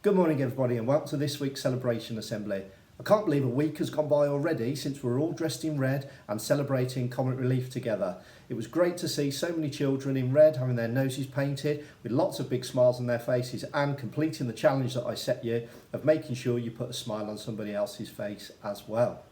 Good morning everybody and welcome to this week's Celebration Assembly. I can't believe a week has gone by already since we're all dressed in red and celebrating Comic Relief together. It was great to see so many children in red having their noses painted with lots of big smiles on their faces and completing the challenge that I set you of making sure you put a smile on somebody else's face as well.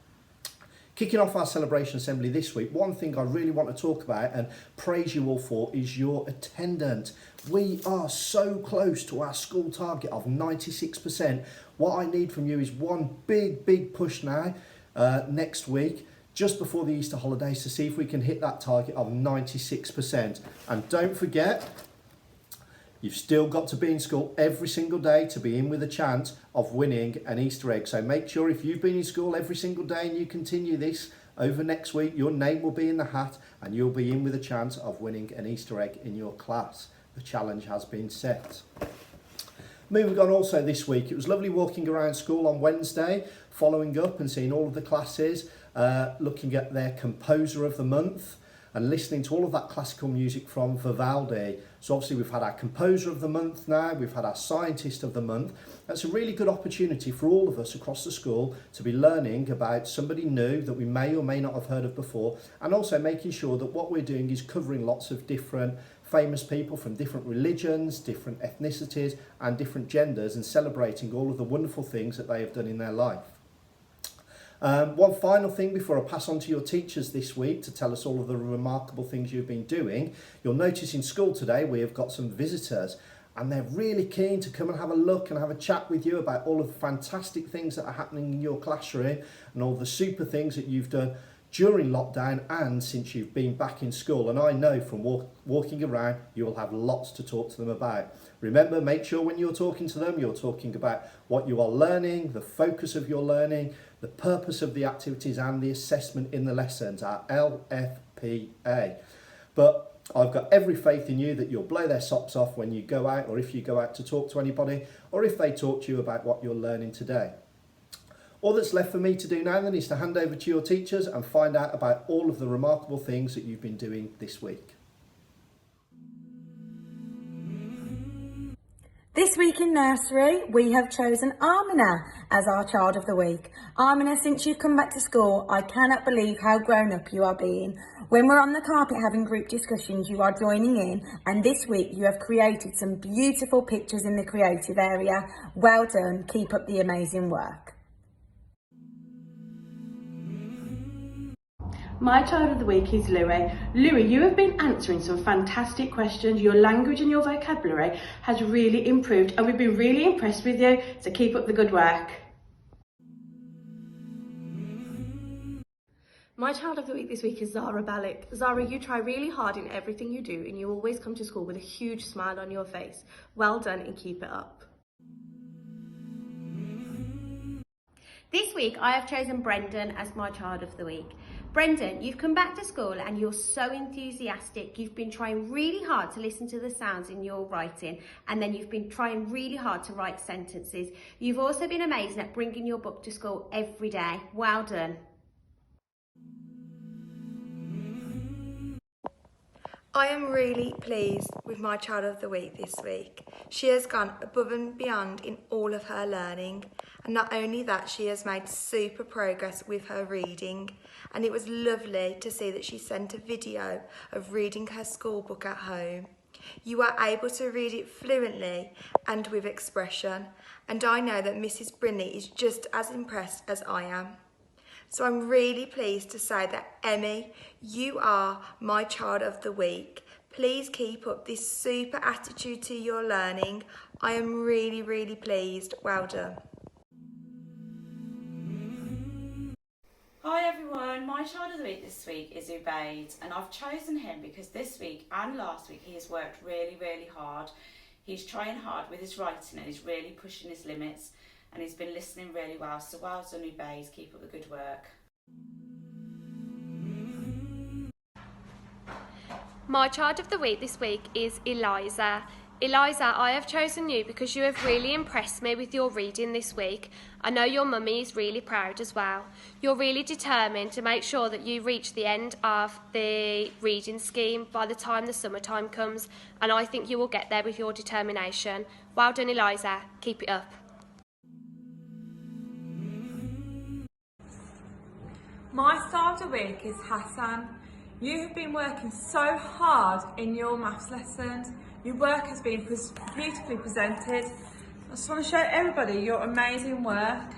Kicking off our Celebration Assembly this week, one thing I really want to talk about and praise you all for is your attendance. We are so close to our school target of 96%. What I need from you is one big push now next week, just before the Easter holidays, to see if we can hit that target of 96%. And don't forget, you've still got to be in school every single day to be in with a chance of winning an Easter egg. So make sure if you've been in school every single day and you continue this over next week, your name will be in the hat and you'll be in with a chance of winning an Easter egg in your class. The challenge has been set. Moving on also this week, it was lovely walking around school on Wednesday, following up and seeing all of the classes, looking at their composer of the month and listening to all of that classical music from Vivaldi. So obviously we've had our composer of the month now, we've had our scientist of the month. That's a really good opportunity for all of us across the school to be learning about somebody new that we may or may not have heard of before, and also making sure that what we're doing is covering lots of different famous people from different religions, different ethnicities and different genders, and celebrating all of the wonderful things that they have done in their life. One final thing before I pass on to your teachers this week to tell us all of the remarkable things you've been doing. You'll notice in school today we have got some visitors and they're really keen to come and have a look and have a chat with you about all of the fantastic things that are happening in your classroom and all the super things that you've done during lockdown and since you've been back in school. And I know from walking around you will have lots to talk to them about. Remember, make sure when you're talking to them, you're talking about what you are learning, the focus of your learning, the purpose of the activities and the assessment in the lessons, our LFPA. But I've got every faith in you that you'll blow their socks off when you go out, or if you go out to talk to anybody, or if they talk to you about what you're learning today. All that's left for me to do now then is to hand over to your teachers and find out about all of the remarkable things that you've been doing this week. This week in nursery, we have chosen Amina as our child of the week. Amina, since you've come back to school, I cannot believe how grown up you are being. When we're on the carpet having group discussions, you are joining in, and this week you have created some beautiful pictures in the creative area. Well done, keep up the amazing work. My child of the week is Louis. Louis, you have been answering some fantastic questions. Your language and your vocabulary has really improved and we've been really impressed with you, so keep up the good work. My child of the week this week is Zara Balik. Zara, you try really hard in everything you do and you always come to school with a huge smile on your face. Well done and keep it up. This week I have chosen Brendan as my child of the week. Brendan, you've come back to school and you're so enthusiastic. You've been trying really hard to listen to the sounds in your writing, and then you've been trying really hard to write sentences. You've also been amazing at bringing your book to school every day. Well done. I am really pleased with my child of the week this week. She has gone above and beyond in all of her learning, and not only that, she has made super progress with her reading, and it was lovely to see that she sent a video of reading her school book at home. You are able to read it fluently and with expression, and I know that Mrs. Brinley is just as impressed as I am. So I'm really pleased to say that Emmy, you are my child of the week. Please keep up this super attitude to your learning. I am really pleased. Well done. Hi everyone, my child of the week this week is Ubaid, and I've chosen him because this week and last week he has worked really hard. He's trying hard with his writing and he's really pushing his limits, and he's been listening really well, so well done Ubaid, keep up the good work. My child of the week this week is Eliza. Eliza, I have chosen you because you have really impressed me with your reading this week. I know your mummy is really proud as well. You're really determined to make sure that you reach the end of the reading scheme by the time the summertime comes, and I think you will get there with your determination. Well done, Eliza. Keep it up. My star of the week is Hassan. You have been working so hard in your maths lessons. Your work has been beautifully presented. I just want to show everybody your amazing work.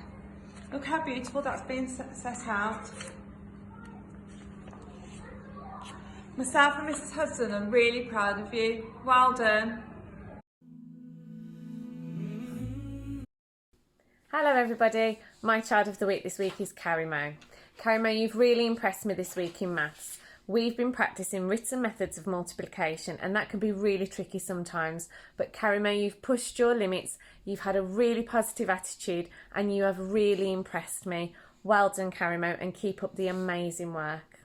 Look how beautiful that's been set out. Myself and Mrs. Hudson are really proud of you. Well done. Hello everybody, my child of the week this week is Carrie Mo. Carrie Mo, you've really impressed me this week in maths. We've been practicing written methods of multiplication and that can be really tricky sometimes, but Carrie Mo, you've pushed your limits, you've had a really positive attitude and you have really impressed me. Well done, Carrie Mo, and keep up the amazing work.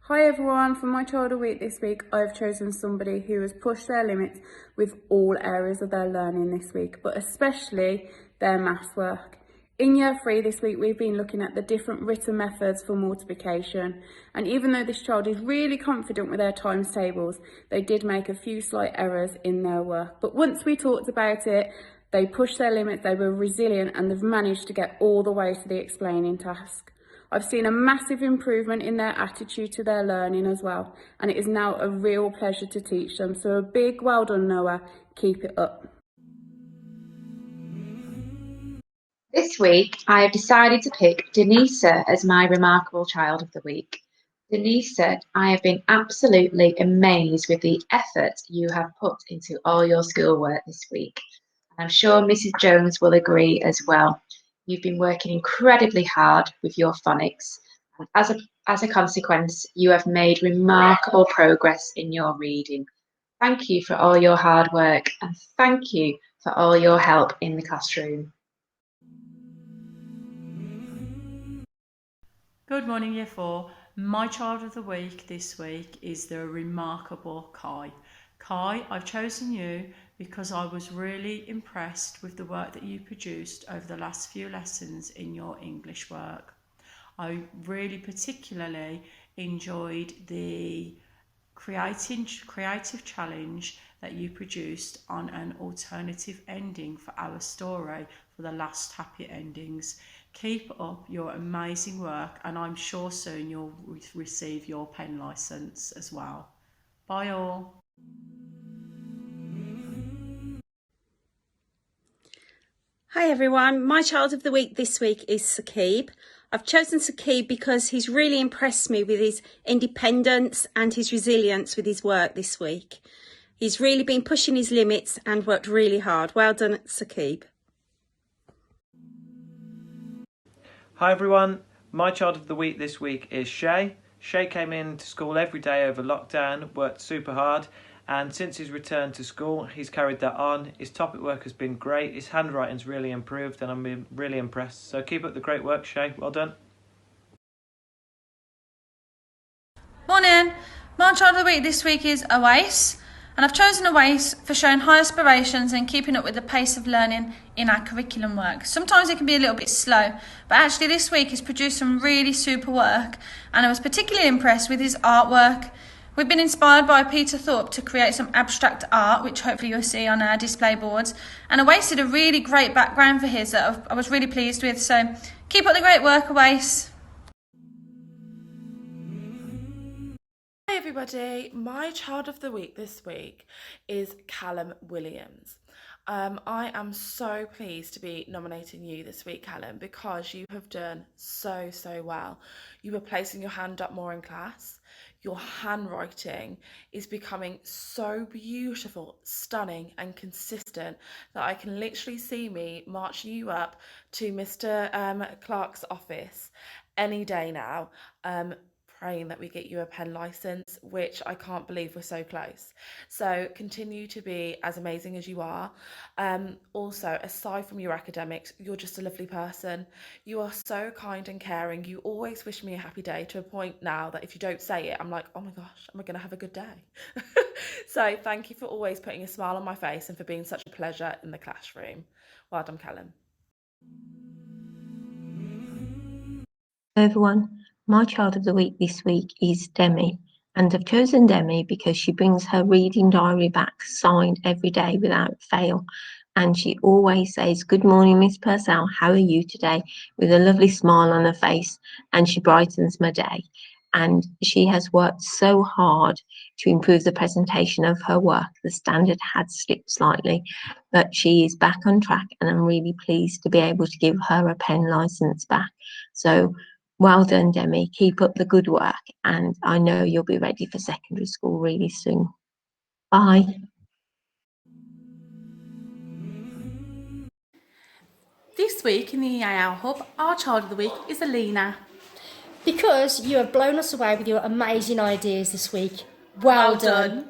Hi everyone, for my child of the week this week I've chosen somebody who has pushed their limits with all areas of their learning this week, but especially their maths work. In year 3 this week we've been looking at the different written methods for multiplication, and even though this child is really confident with their times tables, they did make a few slight errors in their work. But once we talked about it, they pushed their limits, they were resilient and they've managed to get all the way to the explaining task. I've seen a massive improvement in their attitude to their learning as well, and it is now a real pleasure to teach them. So a big well done, Noah, keep it up. This week, I have decided to pick Denisa as my remarkable child of the week. Denisa, I have been absolutely amazed with the effort you have put into all your schoolwork this week. I'm sure Mrs. Jones will agree as well. You've been working incredibly hard with your phonics, and as a consequence, you have made remarkable progress in your reading. Thank you for all your hard work, and thank you for all your help in the classroom. Good morning, Year 4. My child of the week this week is the remarkable Kai. Kai, I've chosen you because I was really impressed with the work that you produced over the last few lessons in your English work. I really particularly enjoyed the creative challenge that you produced on an alternative ending for our story for the last happy endings. Keep up your amazing work, and I'm sure soon you'll receive your pen license as well. Bye all. Hi everyone, my child of the week this week is Saqib. I've chosen Saqib because he's really impressed me with his independence and his resilience with his work this week. He's really been pushing his limits and worked really hard. Well done, Saqib. Hi everyone, my child of the week this week is Shay. Shay came in to school every day over lockdown, worked super hard, and since his return to school he's carried that on. His topic work has been great, his handwriting's really improved and I'm really impressed. So keep up the great work, Shay, well done. Morning, my child of the week this week is Awais. And I've chosen Awais for showing high aspirations and keeping up with the pace of learning in our curriculum work. Sometimes it can be a little bit slow, but actually this week he's produced some really super work and I was particularly impressed with his artwork. We've been inspired by Peter Thorpe to create some abstract art, which hopefully you'll see on our display boards. And Awais did a really great background for his that I was really pleased with. So keep up the great work, Awais. Hi everybody, my child of the week this week is Callum Williams. I am so pleased to be nominating you this week, Callum, because you have done so well. You were placing your hand up more in class. Your handwriting is becoming so beautiful, stunning and consistent that I can literally see me marching you up to Mr. Clark's office any day now. praying that we get you a pen licence, which I can't believe we're so close. So continue to be as amazing as you are. Also, aside from your academics, you're just a lovely person. You are so kind and caring. You always wish me a happy day, to a point now that if you don't say it, I'm like, oh my gosh, am I going to have a good day? So thank you for always putting a smile on my face and for being such a pleasure in the classroom. Well done, Callum. Hello everyone, my child of the week this week is Demi, and I've chosen Demi because she brings her reading diary back signed every day without fail, and she always says, "Good morning, Miss Purcell, how are you today?" with a lovely smile on her face, and she brightens my day. And she has worked so hard to improve the presentation of her work. The standard had slipped slightly, but she is back on track, and I'm really pleased to be able to give her a pen licence back. So well done, Demi. Keep up the good work, and I know you'll be ready for secondary school really soon. Bye. This week in the EAL Hub, our child of the week is Alina. Because you have blown us away with your amazing ideas this week. Well done.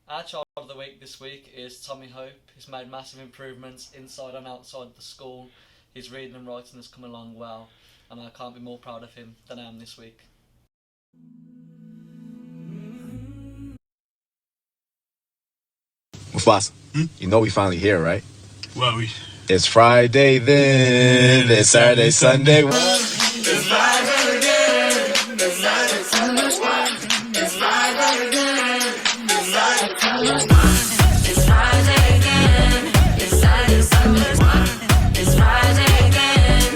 Our child of the week this week is Tommy Hope. He's made massive improvements inside and outside the school. His reading and writing has come along well, and I can't be more proud of him than I am this week. Mufasa, you know we finally here, right? Well, It's Friday then, it's Saturday, Sunday. It's Friday again. It's Friday, Sunday. It's Friday again. It's Friday again. It's Saturday, Sunday. It's Friday again.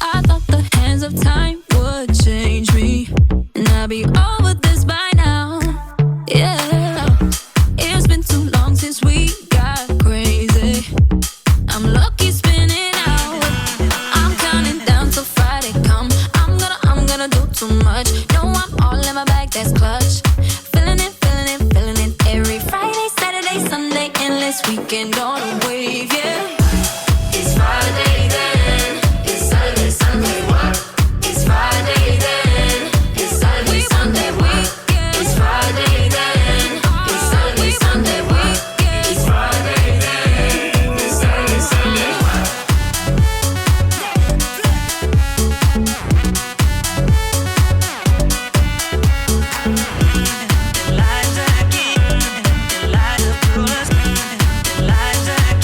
I thought the hands of time would change me, and I'd be over this by now. Yeah, it's been too long since we got crazy. I'm lucky spinning out. I'm counting down till Friday come. I'm gonna do too much. No, I'm all in my bag, that's clutch. Feeling it, feeling it, feeling it. Every Friday, Saturday, Sunday, endless weekend on a wave, yeah. It's Friday then. It's Saturday, Sunday. It's Friday then. It's Saturday, Sunday. It's Friday then. It's Saturday, Sunday. It's Friday then. It's Saturday, Sunday. Lights are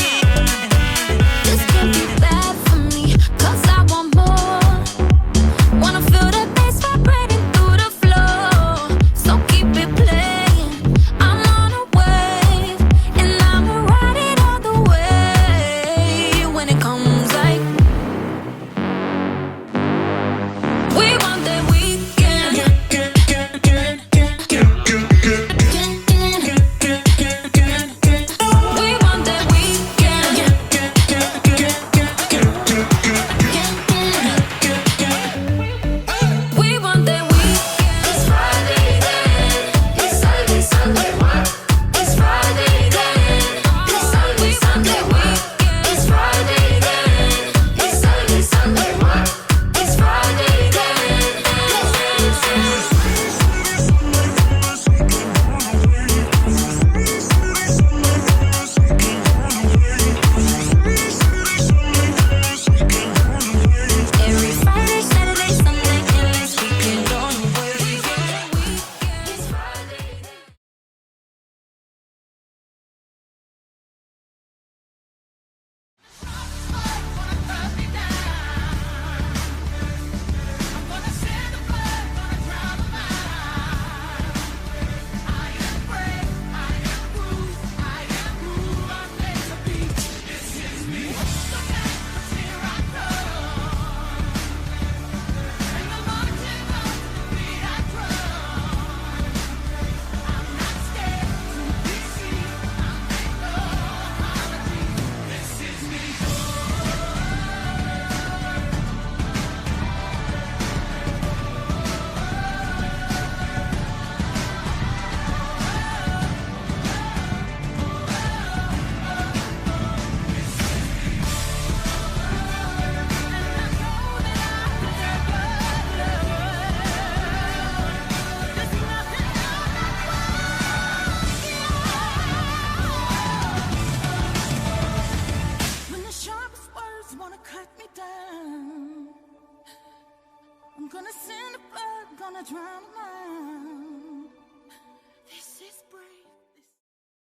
wanna drown my